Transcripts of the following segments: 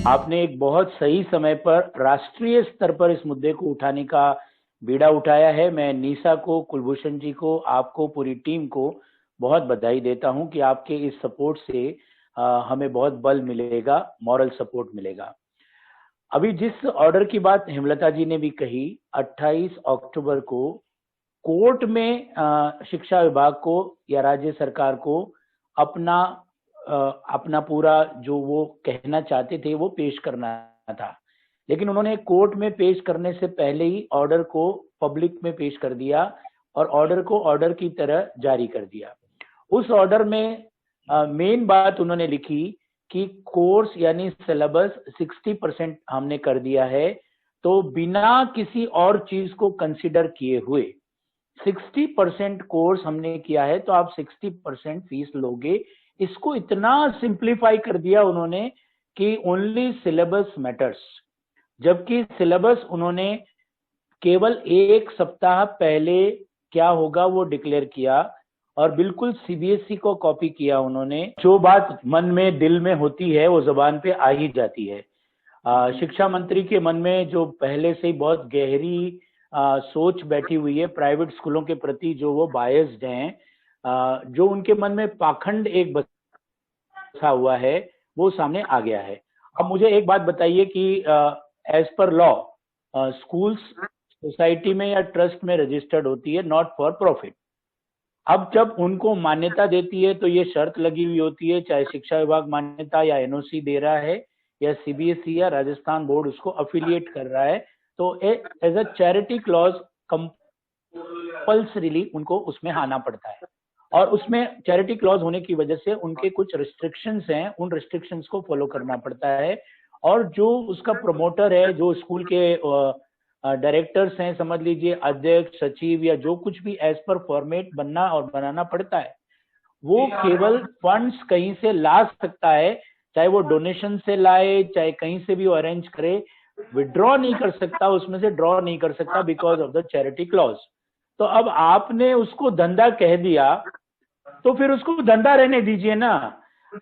आपने एक बहुत सही समय पर राष्ट्रीय स्तर पर इस मुद्दे को उठाने का बीड़ा उठाया है। मैं निशा को, कुलभूषण जी को, आपको, पूरी टीम को बहुत बधाई देता हूं कि आपके इस सपोर्ट से हमें बहुत बल मिलेगा, मॉरल सपोर्ट मिलेगा। अभी जिस ऑर्डर की बात हेमलता जी ने भी कही, 28 अक्टूबर को कोर्ट में शिक्षा विभाग को या राज्य सरकार को अपना अपना पूरा जो वो कहना चाहते थे वो पेश करना था। लेकिन उन्होंने कोर्ट में पेश करने से पहले ही ऑर्डर को पब्लिक में पेश कर दिया और ऑर्डर को ऑर्डर की तरह जारी कर दिया। उस ऑर्डर में मेन बात उन्होंने लिखी कि कोर्स यानी सिलेबस 60% हमने कर दिया है, तो बिना किसी और चीज को कंसिडर किए हुए 60% कोर्स हमने किया है तो आप 60% फीस लोगे। इसको इतना सिंप्लीफाई कर दिया उन्होंने कि ओनली सिलेबस मैटर्स, जबकि सिलेबस उन्होंने केवल एक सप्ताह पहले क्या होगा वो डिक्लेयर किया और बिल्कुल सीबीएसई को कॉपी किया उन्होंने। जो बात मन में दिल में होती है वो जबान पे आ ही जाती है। शिक्षा मंत्री के मन में जो पहले से ही बहुत गहरी सोच बैठी हुई है प्राइवेट स्कूलों के प्रति, जो वो बायस्ड हैं, जो उनके मन में पाखंड एक बसा हुआ है, वो सामने आ गया है। अब मुझे एक बात बताइए कि as per law schools society में या ट्रस्ट में रजिस्टर्ड होती है, नॉट फॉर प्रॉफिट। अब जब उनको मान्यता देती है तो ये शर्त लगी हुई होती है, चाहे शिक्षा विभाग मान्यता या एनओसी दे रहा है या सीबीएसई या राजस्थान बोर्ड उसको अफिलिएट कर रहा है, तो as a charity clause compulsorily उनको उसमें आना पड़ता है। और उसमें चैरिटी क्लॉज होने की वजह से उनके कुछ रिस्ट्रिक्शंस हैं, उन रिस्ट्रिक्शंस को फॉलो करना पड़ता है। और जो उसका प्रमोटर है, जो स्कूल के डायरेक्टर्स हैं, समझ लीजिए अध्यक्ष, सचिव या जो कुछ भी एज पर फॉर्मेट बनना और बनाना पड़ता है, वो केवल फंड्स कहीं से ला सकता है, चाहे वो डोनेशन से लाए, चाहे कहीं से भी वो अरेंज करे, विड्रॉ नहीं कर सकता, उसमें से ड्रॉ नहीं कर सकता because of the charity clause. तो अब आपने उसको धंधा कह दिया तो फिर उसको धंधा रहने दीजिए ना।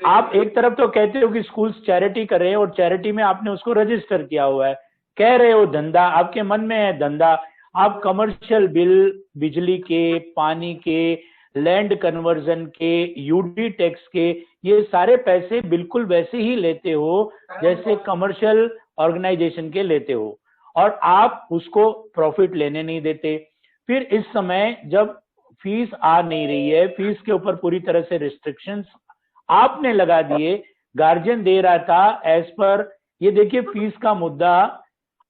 आप एक तरफ तो कहते हो कि स्कूल्स चैरिटी कर रहे हैं और चैरिटी में आपने उसको रजिस्टर किया हुआ है, कह रहे हो धंधा, आपके मन में है धंधा। आप कमर्शियल बिल, बिजली के, पानी के, लैंड कन्वर्जन के, यूडी टैक्स के, ये सारे पैसे बिल्कुल वैसे ही लेते हो जैसे कमर्शियल ऑर्गेनाइजेशन के लेते हो, और आप उसको प्रॉफिट लेने नहीं देते। फिर इस समय जब फीस आ नहीं रही है, फीस के ऊपर पूरी तरह से रिस्ट्रिक्शंस आपने लगा दिए, गार्जियन दे रहा था एज पर, ये देखिए फीस का मुद्दा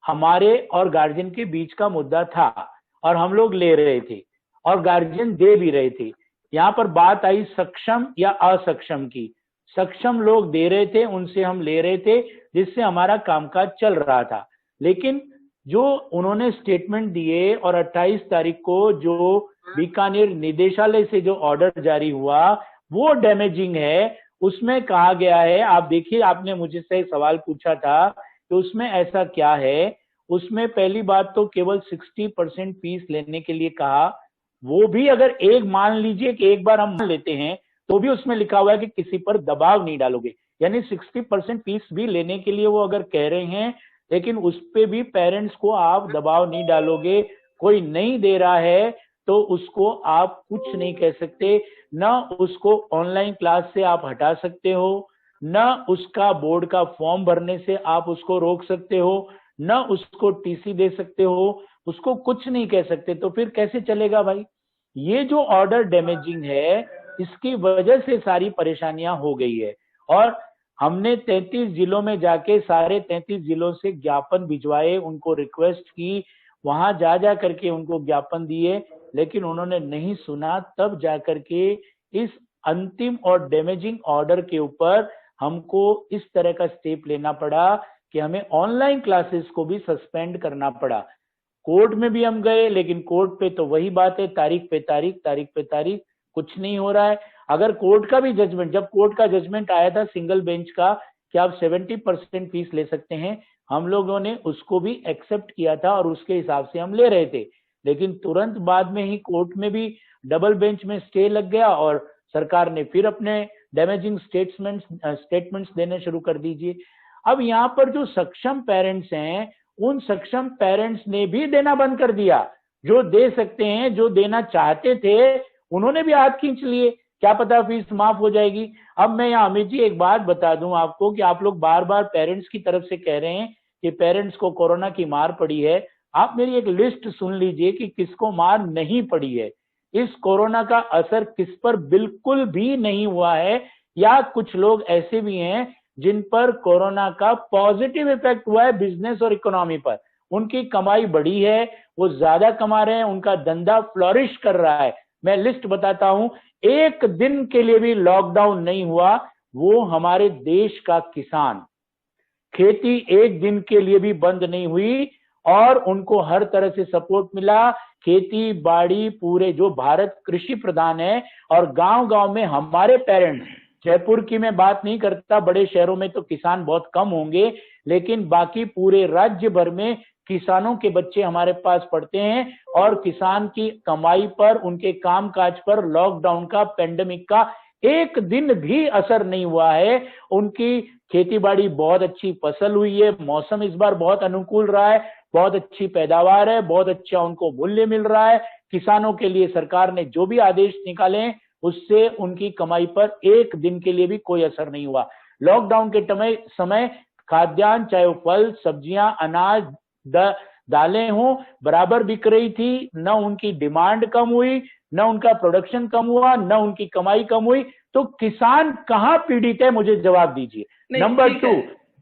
हमारे और गार्जियन के बीच का मुद्दा था और हम लोग ले रहे थे और गार्जियन दे भी रहे थे। यहाँ पर बात आई सक्षम या असक्षम की। सक्षम लोग दे रहे थे, उनसे हम ले रहे थे, जिससे हमारा कामकाज चल रहा था। लेकिन जो उन्होंने स्टेटमेंट दिए और 28 तारीख को जो बीकानेर निदेशालय से जो ऑर्डर जारी हुआ वो डैमेजिंग है। उसमें कहा गया है, आप देखिए, आपने मुझसे सवाल पूछा था तो उसमें ऐसा क्या है। उसमें पहली बात तो केवल 60% फीस लेने के लिए कहा, वो भी अगर एक मान लीजिए कि एक बार हम मान लेते हैं तो भी उसमें लिखा हुआ है कि किसी पर दबाव नहीं डालोगे, यानी 60% फीस भी लेने के लिए वो अगर कह रहे हैं, लेकिन उस पे भी पेरेंट्स को आप दबाव नहीं डालोगे। कोई नहीं दे रहा है तो उसको आप कुछ नहीं कह सकते, ना उसको ऑनलाइन क्लास से आप हटा सकते हो, ना उसका बोर्ड का फॉर्म भरने से आप उसको रोक सकते हो, ना उसको टीसी दे सकते हो, उसको कुछ नहीं कह सकते। तो फिर कैसे चलेगा भाई? ये जो ऑर्डर डैमेजिंग है, इसकी वजह से सारी परेशानियां हो गई है। और हमने 33 जिलों में जाके सारे 33 जिलों से ज्ञापन भिजवाए, उनको रिक्वेस्ट की, वहां जा जा करके उनको ज्ञापन दिए, लेकिन उन्होंने नहीं सुना। तब जाकर के इस अंतिम और डैमेजिंग ऑर्डर के ऊपर हमको इस तरह का स्टेप लेना पड़ा कि हमें ऑनलाइन क्लासेस को भी सस्पेंड करना पड़ा। कोर्ट में भी हम गए, लेकिन कोर्ट पे तो वही बात है, तारीख पे तारीख, तारीख पे तारीख, कुछ नहीं हो रहा है। अगर कोर्ट का भी जजमेंट, जब कोर्ट का जजमेंट आया था सिंगल बेंच का कि आप 70% फीस ले सकते हैं, हम लोगों ने उसको भी एक्सेप्ट किया था और उसके हिसाब से हम ले रहे थे। लेकिन तुरंत बाद में ही कोर्ट में भी डबल बेंच में स्टे लग गया और सरकार ने फिर अपने डैमेजिंग स्टेटमेंट्स देने शुरू कर दीजिए। अब यहाँ पर जो सक्षम पेरेंट्स हैं, उन सक्षम पेरेंट्स ने भी देना बंद कर दिया। जो दे सकते हैं, जो देना चाहते थे, उन्होंने भी हाथ खींच लिए। क्या पता फीस माफ हो जाएगी। अब मैं यहाँ अमित जी एक बात बता दूं आपको कि आप लोग बार बार पेरेंट्स की तरफ से कह रहे हैं कि पेरेंट्स को कोरोना की मार पड़ी है। आप मेरी एक लिस्ट सुन लीजिए कि किसको मार नहीं पड़ी है। इस कोरोना का असर किस पर बिल्कुल भी नहीं हुआ है, या कुछ लोग ऐसे भी हैं जिन पर कोरोना का पॉजिटिव इफेक्ट हुआ है बिजनेस और इकोनॉमी पर। उनकी कमाई बढ़ी है, वो ज्यादा कमा रहे हैं, उनका धंधा फ्लोरिश कर रहा है। मैं लिस्ट बताता हूं, एक दिन के लिए भी लॉकडाउन नहीं हुआ। वो हमारे देश का किसान, खेती एक दिन के लिए भी बंद नहीं हुई और उनको हर तरह से सपोर्ट मिला। खेती बाड़ी पूरे, जो भारत कृषि प्रधान है और गांव गांव में हमारे पेरेंट्स, जयपुर की मैं बात नहीं करता, बड़े शहरों में तो किसान बहुत कम होंगे, लेकिन बाकी पूरे राज्य भर में किसानों के बच्चे हमारे पास पढ़ते हैं और किसान की कमाई पर, उनके कामकाज पर लॉकडाउन का, पेंडेमिक का एक दिन भी असर नहीं हुआ है। उनकी खेतीबाड़ी बहुत अच्छी फसल हुई है, मौसम इस बार बहुत अनुकूल रहा है, बहुत अच्छी पैदावार है, बहुत अच्छा उनको मूल्य मिल रहा है। किसानों के लिए सरकार ने जो भी आदेश निकाले हैं उससे उनकी कमाई पर एक दिन के लिए भी कोई असर नहीं हुआ। लॉकडाउन के समय खाद्यान्न, चाहे वो फल, सब्जियां, अनाज, दालें हों, बराबर बिक रही थी। न उनकी डिमांड कम हुई, न उनका प्रोडक्शन कम हुआ, न उनकी कमाई कम हुई। तो किसान कहां पीड़ित है, मुझे जवाब दीजिए। नंबर 2,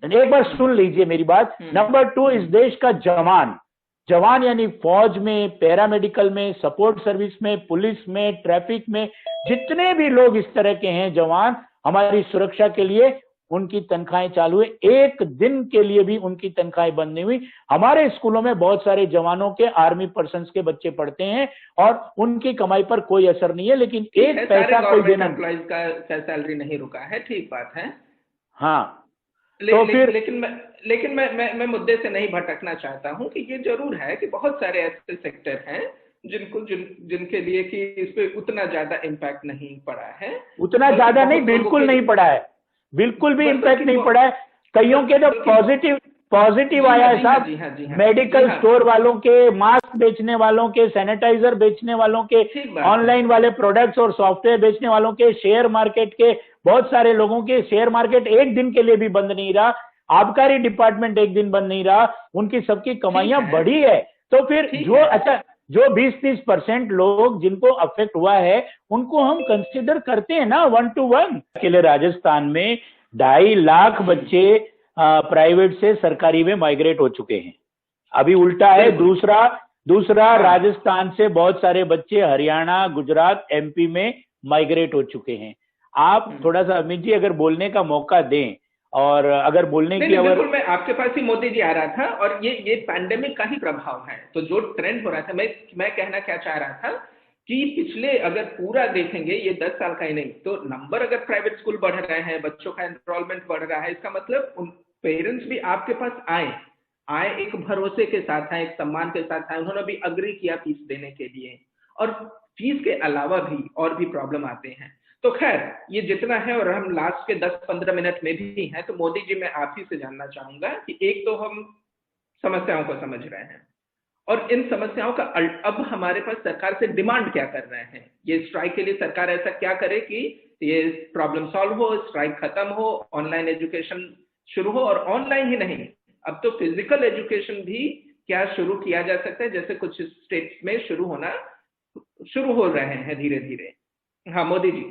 एक बार सुन लीजिए मेरी बात। नंबर 2, इस देश का जवान यानी फौज में, पैरामेडिकल में, सपोर्ट सर्विस में, पुलिस में, ट्रैफिक में, जितने भी लोग इस तरह के हैं जवान हमारी सुरक्षा के लिए, उनकी तनख्वाहें चालू है। एक दिन के लिए भी उनकी तनख्वाहें बंद नहीं हुई। हमारे स्कूलों में बहुत सारे जवानों के, आर्मी पर्सन्स के बच्चे पढ़ते हैं और उनकी कमाई पर कोई असर नहीं है, लेकिन एक पैसा कोई देना, एम्प्लॉइज का सैलरी नहीं रुका है, ठीक बात है। हाँ। तो फिर लेकिन मैं मुद्दे से नहीं भटकना चाहता हूं कि ये जरूर है कि बहुत सारे ऐसे सेक्टर हैं जिनके लिए कि इस पे उतना ज्यादा इम्पैक्ट नहीं पड़ा है। उतना ज्यादा नहीं, बिल्कुल नहीं पड़ा है, बिल्कुल भी इम्पैक्ट नहीं पड़ा है। कईयों के तो पॉजिटिव आया है साहब। मेडिकल स्टोर वालों के, मास्क बेचने वालों के, सैनिटाइजर बेचने वालों के, ऑनलाइन वाले प्रोडक्ट्स और सॉफ्टवेयर बेचने वालों के, शेयर मार्केट के बहुत सारे लोगों के शेयर मार्केट एक दिन के लिए भी बंद नहीं रहा। आबकारी डिपार्टमेंट एक दिन बंद नहीं रहा। उनकी सबकी कमाइयां बढ़ी है। तो फिर जो 20-30% लोग जिनको अफेक्ट हुआ है उनको हम कंसिडर करते हैं ना 1 to 1 के लिए। राजस्थान में 2.5 लाख बच्चे प्राइवेट से सरकारी में माइग्रेट हो चुके हैं। अभी उल्टा है, दूसरा राजस्थान से बहुत सारे बच्चे हरियाणा, गुजरात, एमपी में माइग्रेट हो चुके हैं। आप थोड़ा सा अमित जी अगर बोलने का मौका दें, और अगर बोलने की बिल्कुल, मैं आपके पास ही मोदी जी आ रहा था, और ये पैंडेमिक का ही प्रभाव है। तो जो ट्रेंड हो रहा था, मैं कहना क्या चाह रहा था कि पिछले अगर पूरा देखेंगे, ये 10 साल का ही नहीं, तो नंबर अगर प्राइवेट स्कूल बढ़ रहे हैं, बच्चों का एनरोलमेंट बढ़ रहा है, इसका मतलब उन पेरेंट्स भी आपके पास आए एक भरोसे के साथ आए, एक सम्मान के साथ आए। उन्होंने भी अग्री किया फीस देने के लिए, और फीस के अलावा भी और भी प्रॉब्लम आते हैं। तो खैर, ये जितना है, और हम लास्ट के 10-15 मिनट में भी हैं, तो मोदी जी मैं आप ही से जानना चाहूंगा कि एक तो हम समस्याओं को समझ रहे हैं, और इन समस्याओं का अब हमारे पास सरकार से डिमांड क्या कर रहे हैं। ये स्ट्राइक के लिए सरकार ऐसा क्या करे कि ये प्रॉब्लम सॉल्व हो, स्ट्राइक खत्म हो, ऑनलाइन एजुकेशन शुरू हो, और ऑनलाइन ही नहीं, अब तो फिजिकल एजुकेशन भी क्या शुरू किया जा सकता है, जैसे कुछ स्टेट्स में शुरू हो रहे हैं धीरे धीरे। हाँ मोदी जी।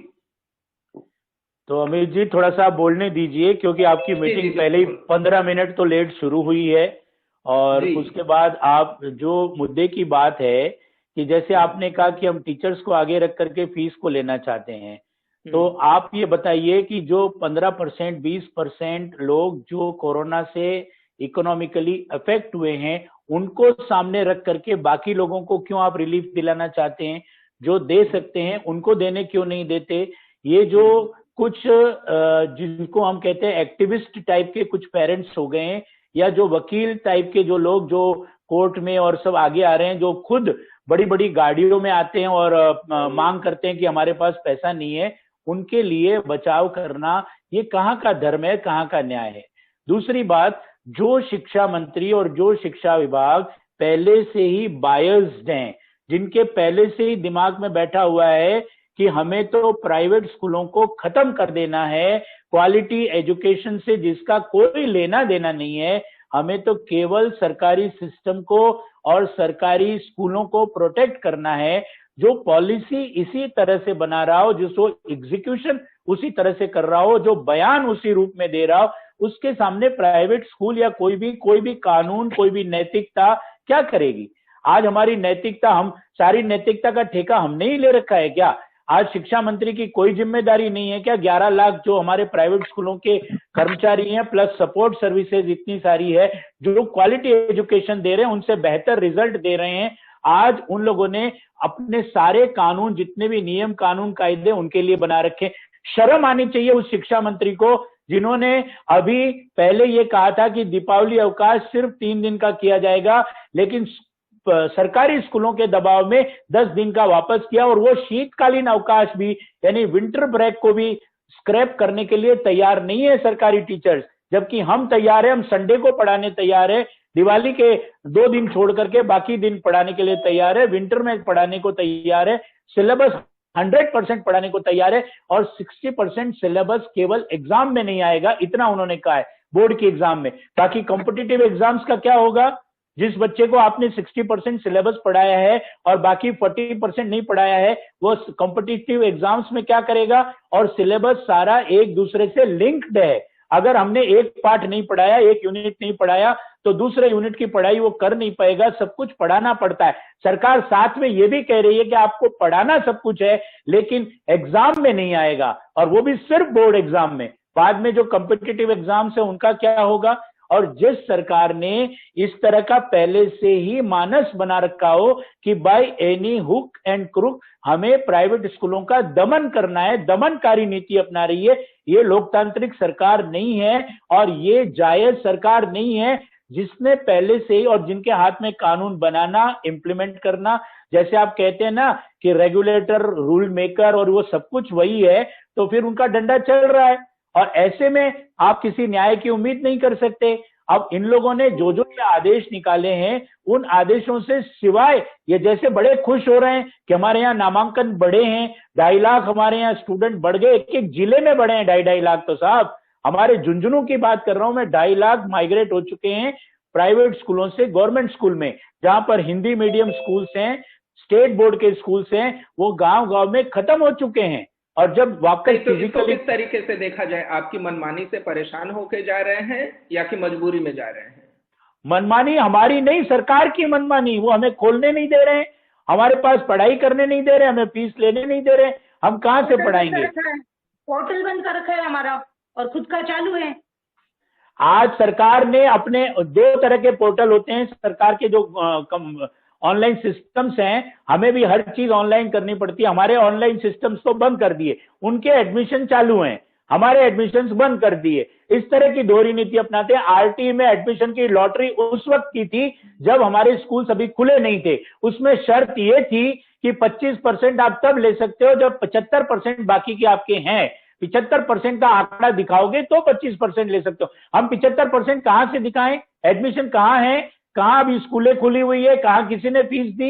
तो अमित जी थोड़ा सा बोलने दीजिए, क्योंकि आपकी मीटिंग पहले ही 15 मिनट तो लेट शुरू हुई है। और उसके बाद आप जो मुद्दे की बात है कि जैसे आपने कहा कि हम टीचर्स को आगे रख करके फीस को लेना चाहते हैं, तो आप ये बताइए कि जो 15%, 20% लोग जो कोरोना से इकोनॉमिकली अफेक्ट हुए हैं, उनको सामने रख करके बाकी लोगों को क्यों आप रिलीफ दिलाना चाहते हैं? जो दे सकते हैं उनको देने क्यों नहीं देते? ये जो कुछ जिनको हम कहते हैं एक्टिविस्ट टाइप के कुछ पेरेंट्स हो गए हैं, या जो वकील टाइप के जो लोग जो कोर्ट में और सब आगे आ रहे हैं, जो खुद बड़ी बड़ी गाड़ियों में आते हैं और मांग करते हैं कि हमारे पास पैसा नहीं है, उनके लिए बचाव करना ये कहाँ का धर्म है, कहाँ का न्याय है? दूसरी बात, जो शिक्षा मंत्री और जो शिक्षा विभाग पहले से ही बायस्ड हैं, जिनके पहले से ही दिमाग में बैठा हुआ है कि हमें तो प्राइवेट स्कूलों को खत्म कर देना है, क्वालिटी एजुकेशन से जिसका कोई लेना देना नहीं है, हमें तो केवल सरकारी सिस्टम को और सरकारी स्कूलों को प्रोटेक्ट करना है, जो पॉलिसी इसी तरह से बना रहा हो, जो एग्जीक्यूशन उसी तरह से कर रहा हो, जो बयान उसी रूप में दे रहा हो, उसके सामने प्राइवेट स्कूल या कोई भी कानून, कोई भी नैतिकता क्या करेगी। आज हमारी नैतिकता, हम सारी नैतिकता का ठेका हमने ही ले रखा है क्या? आज शिक्षा मंत्री की कोई जिम्मेदारी नहीं है क्या? 11 लाख जो हमारे प्राइवेट स्कूलों के कर्मचारी हैं, प्लस सपोर्ट सर्विसेज इतनी सारी है, जो क्वालिटी एजुकेशन दे रहे हैं, उनसे बेहतर रिजल्ट दे रहे हैं, आज उन लोगों ने अपने सारे कानून, जितने भी नियम कानून कायदे उनके लिए बना रखे। शर्म आनी चाहिए उस शिक्षा मंत्री को जिन्होंने अभी पहले ये कहा था कि दीपावली अवकाश सिर्फ 3 दिन का किया जाएगा, लेकिन सरकारी स्कूलों के दबाव में 10 दिन का वापस किया, और वो शीतकालीन अवकाश भी यानी विंटर ब्रेक को भी स्क्रैप करने के लिए तैयार नहीं है सरकारी टीचर्स, जबकि हम तैयार है, हम संडे को पढ़ाने तैयार है, दिवाली के 2 दिन छोड़ करके बाकी दिन पढ़ाने के लिए तैयार है, विंटर में पढ़ाने को तैयार है, सिलेबस 100% पढ़ाने को तैयार है, और 60% सिलेबस केवल एग्जाम में नहीं आएगा, इतना उन्होंने कहा है, बोर्ड के एग्जाम में। बाकी कॉम्पिटिटिव एग्जाम्स का क्या होगा? जिस बच्चे को आपने 60% सिलेबस पढ़ाया है और बाकी 40% नहीं पढ़ाया है, वो कॉम्पिटिटिव एग्जाम्स में क्या करेगा? और सिलेबस सारा एक दूसरे से लिंक्ड है। अगर हमने एक पार्ट नहीं पढ़ाया, एक यूनिट नहीं पढ़ाया, तो दूसरे यूनिट की पढ़ाई वो कर नहीं पाएगा। सब कुछ पढ़ाना पड़ता है। सरकार साथ में ये भी कह रही है कि आपको पढ़ाना सब कुछ है, लेकिन एग्जाम में नहीं आएगा, और वो भी सिर्फ बोर्ड एग्जाम में। बाद में जो कॉम्पिटिटिव एग्जाम्स है उनका क्या होगा? और जिस सरकार ने इस तरह का पहले से ही मानस बना रखा हो कि by any hook and crook हमें प्राइवेट स्कूलों का दमन करना है, दमनकारी नीति अपना रही है, ये लोकतांत्रिक सरकार नहीं है और ये जायज सरकार नहीं है, जिसने पहले से ही और जिनके हाथ में कानून बनाना, इंप्लीमेंट करना, जैसे आप कहते हैं ना कि रेगुलेटर, रूल मेकर, और वो सब कुछ वही है, तो फिर उनका डंडा चल रहा है, और ऐसे में आप किसी न्याय की उम्मीद नहीं कर सकते। अब इन लोगों ने जो जो ये आदेश निकाले हैं, उन आदेशों से सिवाय ये जैसे बड़े खुश हो रहे हैं कि हमारे यहाँ नामांकन बढ़े हैं, 2.5 लाख हमारे यहाँ स्टूडेंट बढ़ गए, एक एक जिले में बढ़े हैं 2.5 लाख। तो साहब, हमारे झुंझुनू की बात कर रहा हूं मैं, 2.5 लाख माइग्रेट हो चुके हैं प्राइवेट स्कूलों से गवर्नमेंट स्कूल में, जहां पर हिंदी मीडियम स्कूल्स हैं, स्टेट बोर्ड के स्कूल्स हैं, वो गांव गांव में खत्म हो चुके हैं। और जब वापस तो इसको किस तरीके से देखा जाए? आपकी मनमानी से परेशान होके जा रहे हैं या कि मजबूरी में जा रहे हैं? मनमानी हमारी नहीं, सरकार की मनमानी। वो हमें खोलने नहीं दे रहे हैं, हमारे पास पढ़ाई करने नहीं दे रहे, हमें फीस लेने नहीं दे रहे, हम कहां से पढ़ाएंगे? पोर्टल बंद कर रखा है हमारा और खुद का चालू है। आज सरकार ने अपने 2 तरह के पोर्टल होते हैं, सरकार के जो ऑनलाइन सिस्टम्स हैं, हमें भी हर चीज ऑनलाइन करनी पड़ती है। हमारे ऑनलाइन सिस्टम्स तो बंद कर दिए, उनके एडमिशन चालू हैं, हमारे एडमिशंस बंद कर दिए। इस तरह की दोहरी नीति अपनाते हैं। आरटी में एडमिशन की लॉटरी उस वक्त की थी जब हमारे स्कूल अभी खुले नहीं थे। उसमें शर्त ये थी कि 25% आप तब ले सकते हो जब 75% बाकी के आपके हैं। 75% का आंकड़ा दिखाओगे तो 25% ले सकते हो। हम 75% कहां से दिखाएं? एडमिशन कहां है? कहां अभी स्कूलें खुली हुई है? कहां किसी ने फीस दी?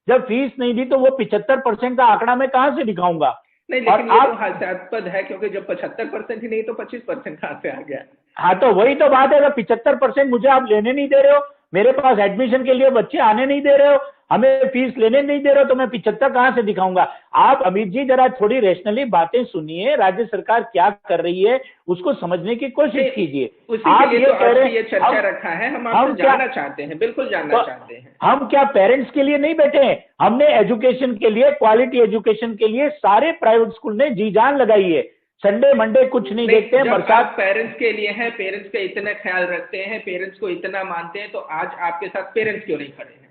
जब फीस नहीं दी तो वो 75% का आंकड़ा मैं कहां से दिखाऊंगा? नहीं, लेकिन ये तो हास्यास्पद है, क्योंकि जब 75% ही नहीं तो 25% कहां से आ गया? हाँ, तो वही तो बात है। 75% मुझे आप लेने नहीं दे रहे हो, मेरे पास एडमिशन के लिए बच्चे आने नहीं दे रहे हो, हमें फीस लेने नहीं दे रहे हो, तो मैं 75 कहां से दिखाऊंगा? आप अमित जी जरा थोड़ी रेशनली बातें सुनिए, राज्य सरकार क्या कर रही है उसको समझने की कोशिश कीजिए। आप ये कह रहे हैं, ये चर्चा रखा है, हम आपसे जानना चाहते हैं, बिल्कुल जानना चाहते हैं। हम क्या पेरेंट्स के लिए नहीं बैठे हैं? हमने एजुकेशन के लिए, क्वालिटी एजुकेशन के लिए सारे प्राइवेट स्कूल ने जी जान लगाई है। संडे मंडे कुछ नहीं देखते हैं। बरसात पेरेंट्स के लिए है, पेरेंट्स का इतना ख्याल रखते हैं, पेरेंट्स को इतना मानते हैं, तो आज आपके साथ पेरेंट्स क्यों नहीं खड़े हैं?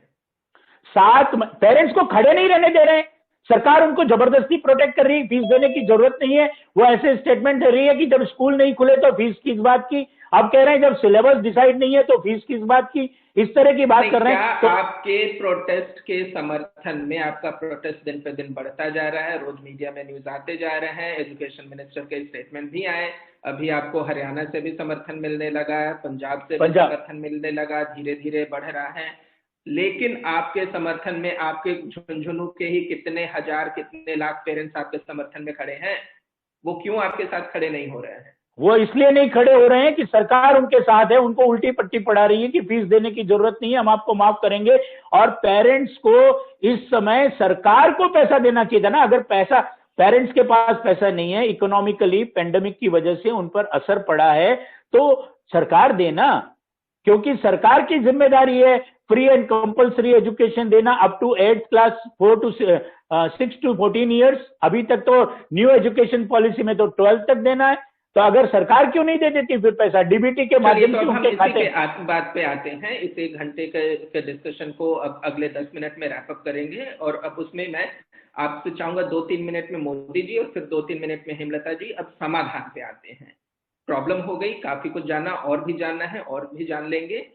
साथ पेरेंट्स को खड़े नहीं रहने दे रहे हैं। सरकार उनको जबरदस्ती प्रोटेक्ट कर रही है, फीस देने की जरूरत नहीं है। वो ऐसे स्टेटमेंट दे रही है कि जब स्कूल नहीं खुले तो फीस किस बात की, अब कह रहे हैं जब सिलेबस डिसाइड नहीं है तो फीस किस बात की, इस तरह की बात कर रहे हैं। तो आपके प्रोटेस्ट के समर्थन में आपका प्रोटेस्ट दिन पे दिन बढ़ता जा रहा है, रोज मीडिया में न्यूज आते जा रहे हैं, एजुकेशन मिनिस्टर के स्टेटमेंट भी आए, अभी आपको हरियाणा से भी समर्थन मिलने लगा, पंजाब से भी समर्थन मिलने लगा, धीरे धीरे बढ़ रहा है। लेकिन आपके समर्थन में आपके झुंझुनू के ही कितने हजार कितने लाख पेरेंट्स आपके समर्थन में खड़े हैं, वो क्यों आपके साथ खड़े नहीं हो रहे हैं? वो इसलिए नहीं खड़े हो रहे हैं कि सरकार उनके साथ है, उनको उल्टी पट्टी पढ़ा रही है कि फीस देने की जरूरत नहीं है, हम आपको माफ करेंगे। और पेरेंट्स को इस समय सरकार को पैसा देना चाहिए था ना। अगर पैसा, पेरेंट्स के पास पैसा नहीं है, इकोनॉमिकली पेंडेमिक की वजह से उन पर असर पड़ा है, तो सरकार देना, क्योंकि सरकार की जिम्मेदारी है फ्री एंड कंपल्सरी एजुकेशन देना up to 8th class 6 to 14 years. अभी तक तो न्यू एजुकेशन पॉलिसी में तो 12th तक देना है, तो अगर सरकार क्यों नहीं दे देती फिर पैसा डीबीटी के माध्यम से उनके खाते। बात पे आते हैं, इस 1 घंटे के डिस्कशन को अब अगले 10 मिनट में रैप अप करेंगे, और अब उसमें मैं आपसे चाहूंगा 2-3 मिनट में मोदी जी और फिर 2-3 मिनट में हेमलता जी। अब समाधान पे आते हैं। प्रॉब्लम हो गई, काफी कुछ जाना और भी जानना है और भी जान लेंगे,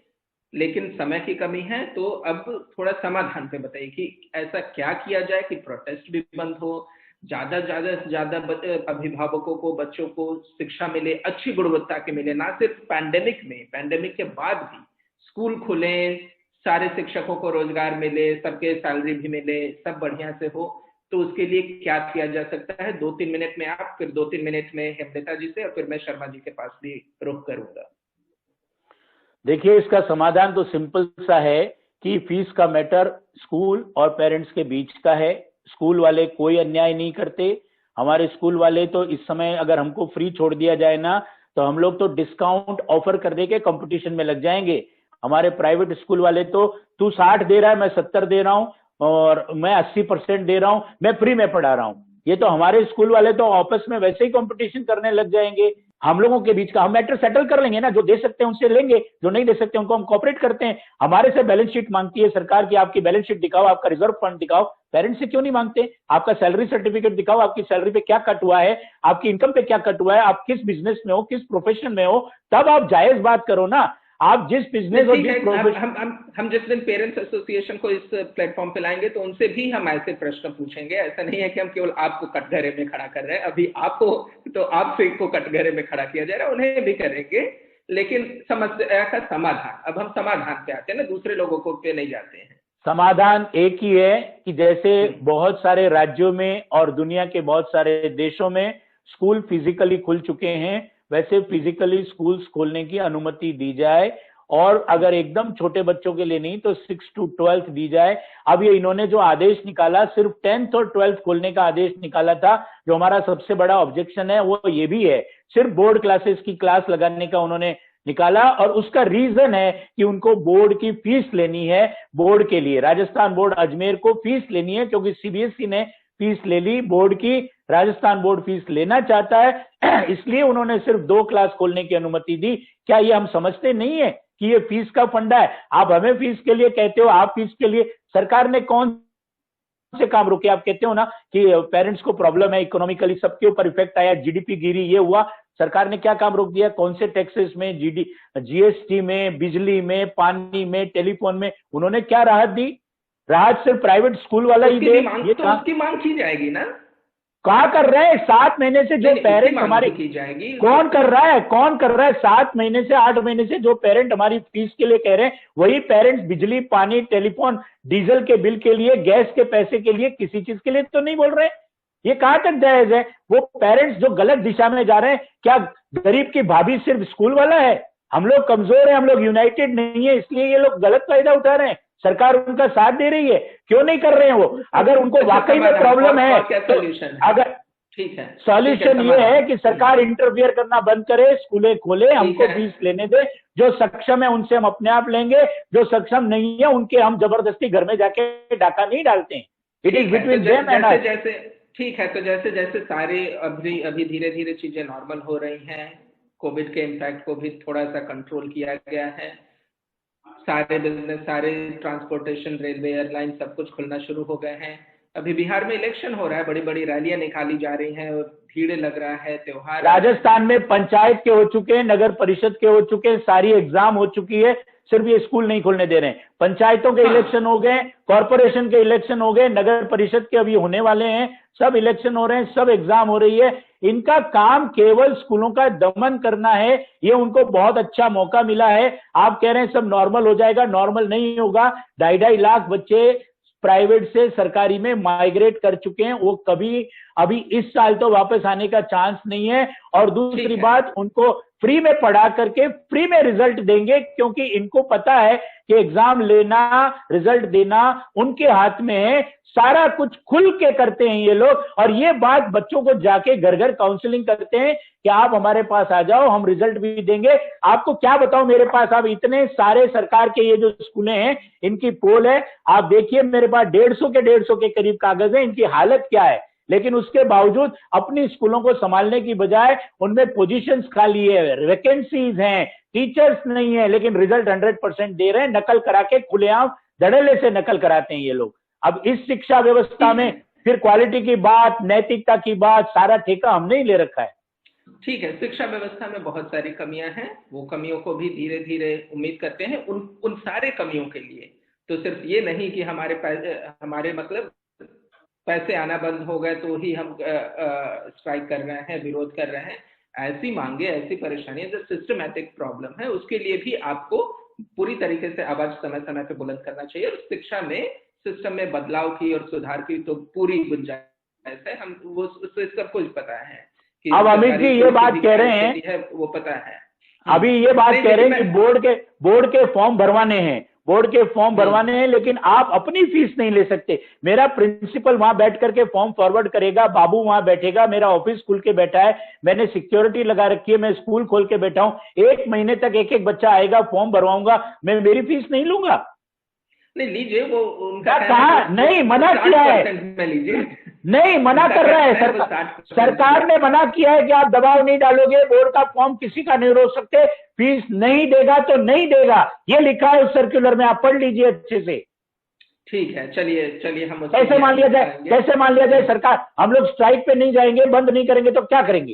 लेकिन समय की कमी है, तो अब थोड़ा समाधान पे बताइए कि ऐसा क्या किया जाए कि प्रोटेस्ट भी बंद हो, ज्यादा से ज्यादा अभिभावकों को, बच्चों को शिक्षा मिले, अच्छी गुणवत्ता के मिले, ना सिर्फ पैंडेमिक में, पैंडेमिक के बाद भी स्कूल खुले, सारे शिक्षकों को रोजगार मिले, सबके सैलरी भी मिले, सब बढ़िया से हो। तो उसके लिए क्या किया जा सकता है? 2-3 मिनट में आप, फिर 2-3 मिनट में हेमलता जी से, और फिर मैं शर्मा जी के पास भी रुख करूंगा। देखिए, इसका समाधान तो सिंपल सा है कि फीस का मैटर स्कूल और पेरेंट्स के बीच का है। स्कूल वाले कोई अन्याय नहीं करते। हमारे स्कूल वाले तो इस समय अगर हमको फ्री छोड़ दिया जाए ना, तो हम लोग तो डिस्काउंट ऑफर कर दे के कंपटीशन में लग जाएंगे। हमारे प्राइवेट स्कूल वाले तो तू 60 दे रहा है, मैं 70 दे रहा हूं, और मैं 80% दे रहा हूं, मैं फ्री में पढ़ा रहा हूं। ये तो हमारे स्कूल वाले तो आपस में वैसे ही कंपटीशन करने लग जाएंगे। हम लोगों के बीच का हम मैटर सेटल कर लेंगे ना, जो दे सकते हैं उनसे लेंगे, जो नहीं दे सकते उनको हम कॉपरेट करते हैं। हमारे से बैलेंस शीट मांगती है सरकार की, आपकी बैलेंस शीट दिखाओ, आपका रिजर्व फंड दिखाओ। पेरेंट्स से क्यों नहीं मांगते? आपका सैलरी सर्टिफिकेट दिखाओ, आपकी सैलरी पे क्या कट हुआ है, आपकी इनकम पे क्या कट हुआ है, आप किस बिजनेस में हो, किस प्रोफेशन में हो, तब आप जायज बात करो ना। आप जिस बिजनेस और जिस प्रोफेशन, हम जिस दिन पेरेंट्स एसोसिएशन को इस प्लेटफॉर्म पे लाएंगे तो उनसे भी हम ऐसे प्रश्न पूछेंगे। ऐसा नहीं है कि हम केवल आपको कटघरे में खड़ा कर रहे हैं, अभी आपको तो आपसे को कटघरे में खड़ा किया जा रहा है, उन्हें भी करेंगे, लेकिन समस्या का समाधान। अब हम समाधान पे आते हैं ना, दूसरे लोगों को पे नहीं जाते हैं। समाधान एक ही है कि जैसे बहुत सारे राज्यों में और दुनिया के बहुत सारे देशों में स्कूल फिजिकली खुल चुके हैं, वैसे फिजिकली स्कूल्स खोलने की अनुमति दी जाए, और अगर एकदम छोटे बच्चों के लिए नहीं तो 6 to 12 दी जाए। अब ये इन्होंने जो आदेश निकाला, सिर्फ 10th और 12th खोलने का आदेश निकाला था। जो हमारा सबसे बड़ा ऑब्जेक्शन है वो ये भी है, सिर्फ बोर्ड क्लासेस की क्लास लगाने का उन्होंने निकाला, और उसका रीजन है कि उनको बोर्ड की फीस लेनी है। बोर्ड के लिए राजस्थान बोर्ड अजमेर को फीस लेनी है, क्योंकि सीबीएसई ने फीस ले ली बोर्ड की, राजस्थान बोर्ड फीस लेना चाहता है, इसलिए उन्होंने सिर्फ 2 क्लास खोलने की अनुमति दी। क्या ये हम समझते नहीं है कि ये फीस का फंडा है? आप हमें फीस के लिए कहते हो, आप फीस के लिए, सरकार ने कौन से काम रोके? आप कहते हो ना कि पेरेंट्स को प्रॉब्लम है, इकोनॉमिकली सबके ऊपर इफेक्ट आया, जीडीपी गिरी, ये हुआ, सरकार ने क्या काम रोक दिया? कौन से टैक्सेस में, जीएसटी में, बिजली में, पानी में, टेलीफोन में उन्होंने क्या राहत दी? राहत सिर्फ प्राइवेट स्कूल वाला ही दे। ये तो उसकी मांग की जाएगी ना। कहा कर रहे हैं 7 महीने से जो पेरेंट हमारी की जाएगी, कौन कर रहा है? कौन कर रहा है? 7 महीने से 8 महीने से जो पेरेंट हमारी फीस के लिए कह रहे हैं, वही पेरेंट्स बिजली, पानी, टेलीफोन, डीजल के बिल के लिए, गैस के पैसे के लिए, किसी चीज के लिए तो नहीं बोल रहे। ये कहां तक जायज है? वो पेरेंट्स जो गलत दिशा में जा रहे हैं, क्या गरीब की भाभी सिर्फ स्कूल वाला है? हम लोग कमजोर है, हम लोग यूनाइटेड नहीं है, इसलिए ये लोग गलत फायदा उठा रहे हैं। सरकार उनका साथ दे रही है, क्यों नहीं कर रहे हैं वो? अगर उनको वाकई में प्रॉब्लम है तो अगर ठीक है, सॉल्यूशन ये है कि सरकार इंटरफियर करना बंद करे, स्कूलें खोले, हमको फीस लेने दे। जो सक्षम है उनसे हम अपने आप लेंगे, जो सक्षम नहीं है उनके हम जबरदस्ती घर में जाके डाका नहीं डालते हैं। It is between them and us. जैसे ठीक है, तो जैसे जैसे सारे अभी धीरे धीरे चीजें नॉर्मल हो रही हैं, कोविड के इम्पैक्ट को भी थोड़ा सा कंट्रोल किया गया है, सारे बिजनेस, सारे ट्रांसपोर्टेशन, रेलवे, एयरलाइन सब कुछ खुलना शुरू हो गए हैं, अभी बिहार में इलेक्शन हो रहा है, बड़ी बड़ी रैलियां निकाली जा रही हैं, भीड़ लग रहा है, त्योहार। राजस्थान में पंचायत के हो चुके हैं, नगर परिषद के हो चुके हैं, सारी एग्जाम हो चुकी है, सिर्फ ये स्कूल नहीं खोलने दे रहे हैं। पंचायतों के इलेक्शन हो गए, कॉर्पोरेशन के इलेक्शन हो गए, नगर परिषद के अभी होने वाले हैं, सब इलेक्शन हो रहे हैं, सब एग्जाम हो रही है। इनका काम केवल स्कूलों का दमन करना है। ये उनको बहुत अच्छा मौका मिला है। आप कह रहे हैं सब नॉर्मल हो जाएगा, नॉर्मल नहीं होगा। 2.5 लाख बच्चे प्राइवेट से सरकारी में माइग्रेट कर चुके हैं, वो कभी अभी इस साल तो वापस आने का चांस नहीं है। और दूसरी बात, उनको फ्री में पढ़ा करके फ्री में रिजल्ट देंगे, क्योंकि इनको पता है कि एग्जाम लेना, रिजल्ट देना उनके हाथ में है। सारा कुछ खुल के करते हैं ये लोग, और ये बात बच्चों को जाके घर घर काउंसलिंग करते हैं कि आप हमारे पास आ जाओ, हम रिजल्ट भी देंगे। आपको क्या बताऊं, मेरे पास अब इतने सारे सरकार के ये जो स्कूलें हैं, इनकी पोल है, आप देखिए मेरे पास 150 के करीब कागज है, इनकी हालत क्या है। लेकिन उसके बावजूद अपनी स्कूलों को संभालने की बजाय उनमें पोजीशंस खाली है, वैकेंसीज हैं, टीचर्स नहीं है, लेकिन रिजल्ट 100% दे रहे हैं, नकल करा के खुलेआम धड़ल्ले से नकल कराते हैं ये लोग। अब इस शिक्षा व्यवस्था में फिर क्वालिटी की बात, नैतिकता की बात, सारा ठेका हमने ही ले रखा है। ठीक है, शिक्षा व्यवस्था में बहुत सारी कमियां हैं, वो कमियों को भी धीरे धीरे उम्मीद करते हैं उन सारे कमियों के लिए। तो सिर्फ ये नहीं कि हमारे मतलब पैसे आना बंद हो गए तो ही हम स्ट्राइक कर रहे हैं, विरोध कर रहे हैं। ऐसी मांगे, ऐसी परेशानियां जो सिस्टमैटिक प्रॉब्लम है, उसके लिए भी आपको पूरी तरीके से आवाज समय समय पे बुलंद करना चाहिए। और शिक्षा में सिस्टम में बदलाव की और सुधार की तो पूरी गुंजाइश है, हम वो सबको पता है कि अब अमित जी ये बात कह रहे हैं, वो पता है। अभी ये बात कह रहे हैं कि बोर्ड के फॉर्म भरवाने हैं, बोर्ड के फॉर्म भरवाने हैं, लेकिन आप अपनी फीस नहीं ले सकते। मेरा प्रिंसिपल वहां बैठ करके फॉर्म फॉरवर्ड करेगा, बाबू वहां बैठेगा, मेरा ऑफिस खुल के बैठा है, मैंने सिक्योरिटी लगा रखी है, मैं स्कूल खोल के बैठा हूं, 1 महीने तक एक बच्चा आएगा, फॉर्म भरवाऊंगा, मैं मेरी फीस नहीं लूंगा। नहीं लीजिए, वो उनका कहा नहीं, मना किया है, नहीं मना कर रहा है सरकार ने मना किया है कि आप दबाव नहीं डालोगे, बोर्ड का फॉर्म किसी का नहीं रोक सकते, फीस नहीं देगा तो नहीं देगा, ये लिखा है उस सर्कुलर में, आप पढ़ लीजिए अच्छे से। ठीक है, चलिए हम कैसे मान लिया जाए सरकार, हम लोग स्ट्राइक पे नहीं जाएंगे, बंद नहीं करेंगे तो क्या करेंगे।